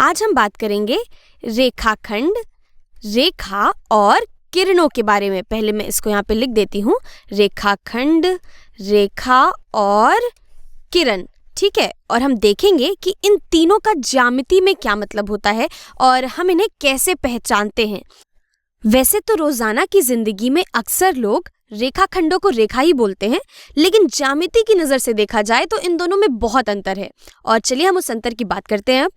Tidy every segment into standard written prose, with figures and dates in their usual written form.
आज हम बात करेंगे रेखाखंड, रेखा और किरणों के बारे में। पहले मैं इसको यहाँ पे लिख देती हूँ, रेखाखंड, रेखा और किरण। ठीक है, और हम देखेंगे कि इन तीनों का ज्यामिति में क्या मतलब होता है और हम इन्हें कैसे पहचानते हैं। वैसे तो रोजाना की जिंदगी में अक्सर लोग रेखाखंडों को रेखा ही बोलते हैं, लेकिन ज्यामिति की नजर से देखा जाए तो इन दोनों में बहुत अंतर है। और चलिए हम उस अंतर की बात करते हैं अब।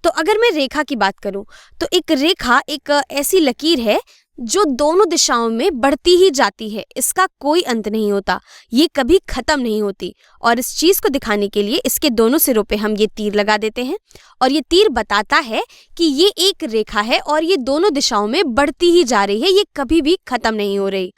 तो अगर मैं रेखा की बात करूं तो एक रेखा एक ऐसी लकीर है जो दोनों दिशाओं में बढ़ती ही जाती है, इसका कोई अंत नहीं होता, ये कभी खत्म नहीं होती। और इस चीज को दिखाने के लिए इसके दोनों सिरों पे हम ये तीर लगा देते हैं और ये तीर बताता है कि ये एक रेखा है और ये दोनों दिशाओं में बढ़ती ही जा रही है, ये कभी भी खत्म नहीं हो रही।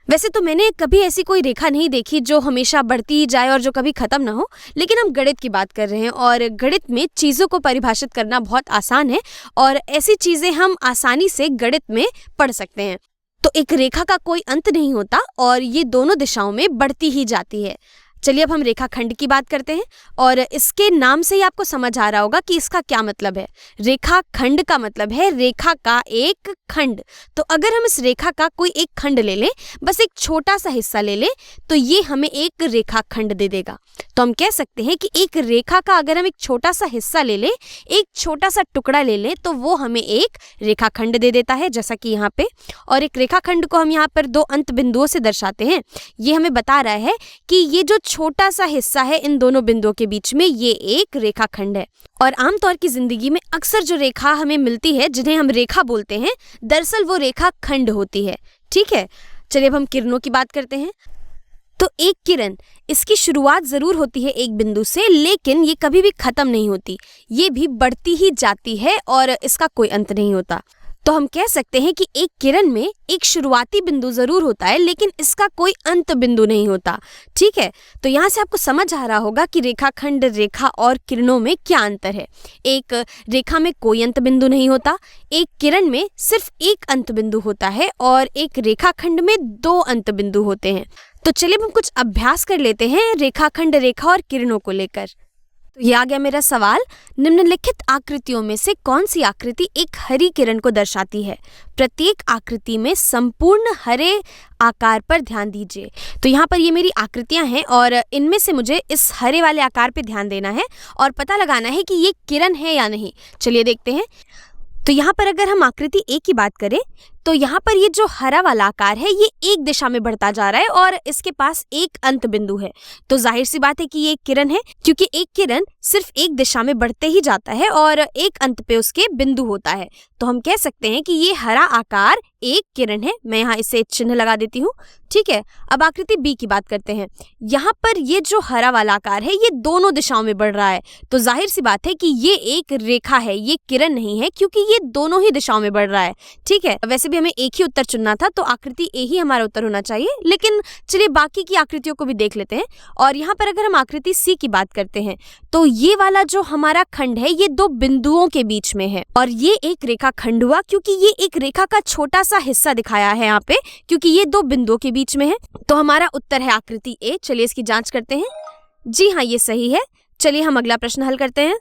वैसे तो मैंने कभी ऐसी कोई रेखा नहीं देखी जो हमेशा बढ़ती ही जाए और जो कभी खत्म ना हो, लेकिन हम गणित की बात कर रहे हैं और गणित में चीज़ों को परिभाषित करना बहुत आसान है और ऐसी चीज़ें हम आसानी से गणित में पढ़ सकते हैं। तो एक रेखा का कोई अंत नहीं होता और ये दोनों दिशाओं में बढ़ती ही जाती है। चलिए अब हम रेखाखंड की बात करते हैं और इसके नाम से ही आपको समझ आ रहा होगा कि इसका क्या मतलब है। रेखाखंड का मतलब है रेखा का एक खंड। तो अगर हम इस रेखा का कोई एक खंड ले लें, बस एक छोटा सा हिस्सा ले लें, तो ये हमें एक रेखाखंड दे देगा। तो हम कह सकते हैं कि एक रेखा का अगर हम एक छोटा सा हिस्सा ले लें, एक छोटा सा टुकड़ा ले लें, तो वो हमें एक रेखाखंड दे देता है, जैसा कि यहाँ पे। और एक रेखाखंड को हम यहाँ पर दो अंत बिंदुओं से दर्शाते हैं। ये हमें बता रहा है कि ये जो छोटा सा हिस्सा है इन दोनों बिंदुओं के बीच में, ये एक रेखाखंड है। और आमतौर की जिंदगी में अक्सर जो रेखा हमें मिलती है, जिन्हें हम रेखा बोलते हैं, दरअसल वो रेखा खंड होती है। ठीक है, चलिए अब हम किरणों की बात करते हैं। तो एक किरण, इसकी शुरुआत जरूर होती है एक बिंदु से, लेकिन ये कभी भी खत्म नहीं होती, ये भी बढ़ती ही जाती है और इसका कोई अंत नहीं होता। तो हम कह सकते हैं कि एक किरण में एक शुरुआती बिंदु जरूर होता है, लेकिन इसका कोई अंत बिंदु नहीं होता। ठीक है, तो यहाँ से आपको समझ आ रहा होगा कि रेखाखंड, रेखा और किरणों में क्या अंतर है। एक रेखा में कोई अंत बिंदु नहीं होता, एक किरण में सिर्फ एक अंत बिंदु होता है और एक रेखाखंड में दो अंत बिंदु होते हैं। तो चलिए हम कुछ अभ्यास कर लेते हैं रेखाखंड, रेखा और किरणों को लेकर। तो ये आ गया मेरा सवाल, निम्नलिखित आकृतियों में से कौन सी आकृति एक हरी किरण को दर्शाती है? प्रत्येक आकृति में संपूर्ण हरे आकार पर ध्यान दीजिए। तो यहाँ पर ये मेरी आकृतियां हैं और इनमें से मुझे इस हरे वाले आकार पे ध्यान देना है और पता लगाना है कि ये किरण है या नहीं। चलिए देखते हैं। तो यहाँ पर अगर हम आकृति ए की बात करें तो यहाँ पर ये जो हरा वाला आकार है ये एक दिशा में बढ़ता जा रहा है और इसके पास एक अंत बिंदु है। तो जाहिर सी बात है कि ये एक किरण है, क्योंकि एक किरण सिर्फ एक दिशा में बढ़ते ही जाता है और एक अंत पे उसके बिंदु होता है। तो हम कह सकते हैं कि ये हरा आकार एक किरण है। मैं यहाँ इसे चिन्ह लगा देती हूँ। ठीक है, अब आकृति बी की बात करते हैं। यहाँ पर ये जो हरा वाला आकार है ये दोनों दिशाओं में बढ़ रहा है, तो जाहिर सी बात है कि ये एक रेखा है, ये किरण नहीं है, क्योंकि ये दोनों ही दिशाओं में बढ़ रहा है। ठीक है, वैसे भी हमें एक ही उत्तर चुनना था, तो आकृति ए ही हमारा उत्तर होना चाहिए, लेकिन चलिए बाकी की आकृतियों को भी देख लेते हैं। और यहाँ पर अगर हम आकृति सी की बात करते हैं तो ये वाला जो हमारा खंड है ये दो बिंदुओं के बीच में है और ये एक रेखा खंड हुआ, क्योंकि ये एक रेखा का छोटा सा हिस्सा दिखाया है यहाँ पे, क्योंकि ये दो बिंदुओं के बीच में है। तो हमारा उत्तर है आकृति ए। चलिए इसकी जांच करते हैं। जी हाँ, ये सही है। चलिए हम अगला प्रश्न हल करते हैं।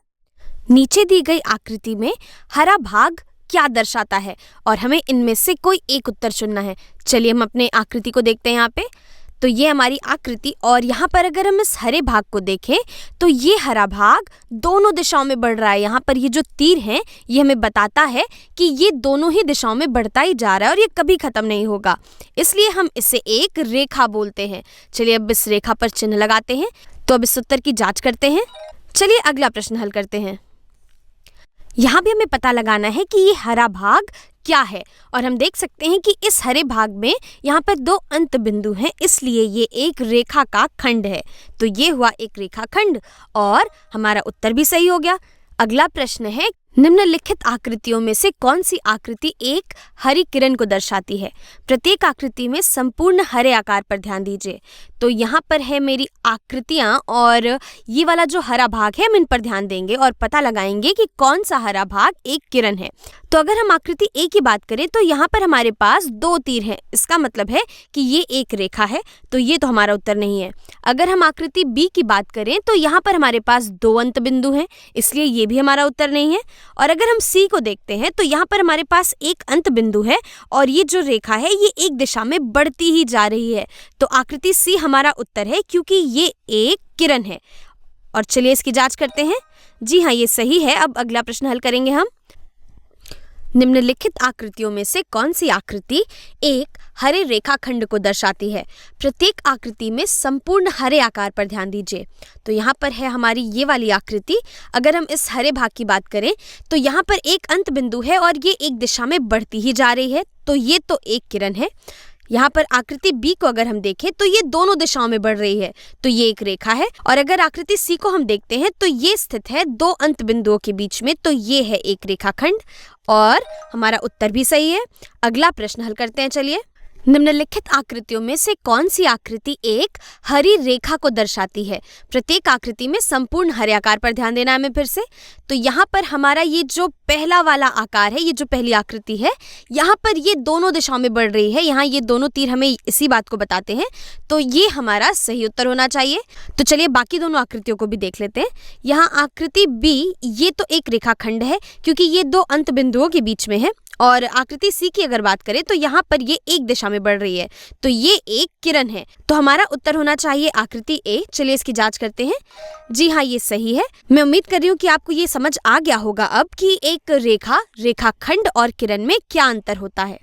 नीचे दी गई आकृति में हरा भाग क्या दर्शाता है और हमें इनमें से कोई एक उत्तर चुनना है। चलिए हम अपने आकृति को देखते हैं यहाँ पे। तो ये हमारी आकृति और यहाँ पर अगर हम इस हरे भाग को देखें तो ये हरा भाग दोनों दिशाओं में बढ़ रहा है। यहाँ पर ये जो तीर है ये हमें बताता है कि ये दोनों ही दिशाओं में बढ़ता ही जा रहा है और ये कभी खत्म नहीं होगा, इसलिए हम इसे एक रेखा बोलते हैं। चलिए अब इस रेखा पर चिन्ह लगाते हैं। तो अब इस उत्तर की जांच करते हैं। चलिए अगला प्रश्न हल करते हैं। यहाँ भी हमें पता लगाना है कि ये हरा भाग क्या है और हम देख सकते हैं कि इस हरे भाग में यहाँ पर दो अंत बिंदु हैं, इसलिए ये एक रेखा का खंड है। तो ये हुआ एक रेखा खंड और हमारा उत्तर भी सही हो गया। अगला प्रश्न है, निम्नलिखित आकृतियों में से कौन सी आकृति एक हरी किरण को दर्शाती है? प्रत्येक आकृति में संपूर्ण हरे आकार पर ध्यान दीजिए। तो यहाँ पर है मेरी आकृतियाँ और ये वाला जो हरा भाग है हम इन पर ध्यान देंगे और पता लगाएंगे कि कौन सा हरा भाग एक किरण है। तो अगर हम आकृति ए की बात करें तो यहाँ पर हमारे पास 2 तीर हैं, इसका मतलब है कि ये एक रेखा है, तो ये तो हमारा उत्तर नहीं है। अगर हम आकृति बी की बात करें तो यहाँ पर हमारे पास 2 अंत बिंदु हैं, इसलिए ये भी हमारा उत्तर नहीं है। और अगर हम सी को देखते हैं तो यहाँ पर हमारे पास एक अंत बिंदु है और ये जो रेखा है ये एक दिशा में बढ़ती ही जा रही है, तो आकृति सी हमारा उत्तर है क्योंकि ये एक किरण है। और चलिए इसकी जांच करते हैं। जी हाँ, ये सही है। अब अगला प्रश्न हल करेंगे हम। निम्नलिखित आकृतियों में से कौन सी आकृति एक हरे रेखाखंड को दर्शाती है? प्रत्येक आकृति में संपूर्ण हरे आकार पर ध्यान दीजिए। तो यहाँ पर है हमारी ये वाली आकृति। अगर हम इस हरे भाग की बात करें तो यहाँ पर एक अंत बिंदु है और ये एक दिशा में बढ़ती ही जा रही है, तो ये तो एक किरण है। यहाँ पर आकृति बी को अगर हम देखें तो ये दोनों दिशाओं में बढ़ रही है, तो ये एक रेखा है। और अगर आकृति सी को हम देखते हैं तो ये स्थित है 2 अंत बिंदुओं के बीच में, तो ये है एक रेखाखंड और हमारा उत्तर भी सही है। अगला प्रश्न हल करते हैं। चलिए, निम्नलिखित आकृतियों में से कौन सी आकृति एक हरी रेखा को दर्शाती है? प्रत्येक आकृति में संपूर्ण हरे आकार पर ध्यान देना है हमें फिर से। तो यहाँ पर हमारा ये जो पहला वाला आकार है, ये जो पहली आकृति है, यहाँ पर ये दोनों दिशाओं में बढ़ रही है। यहाँ ये दोनों तीर हमें इसी बात को बताते हैं, तो ये हमारा सही उत्तर होना चाहिए। तो चलिए बाकी दोनों आकृतियों को भी देख लेते हैं। यहाँ आकृति बी, ये तो एक रेखाखंड है क्योंकि ये 2 अंत बिंदुओं के बीच में है। और आकृति सी की अगर बात करें तो यहाँ पर ये एक दिशा में बढ़ रही है, तो ये एक किरण है। तो हमारा उत्तर होना चाहिए आकृति ए। चलिए इसकी जांच करते हैं। जी हाँ, ये सही है। मैं उम्मीद कर रही हूँ कि आपको ये समझ आ गया होगा अब कि एक रेखा, रेखाखंड और किरण में क्या अंतर होता है।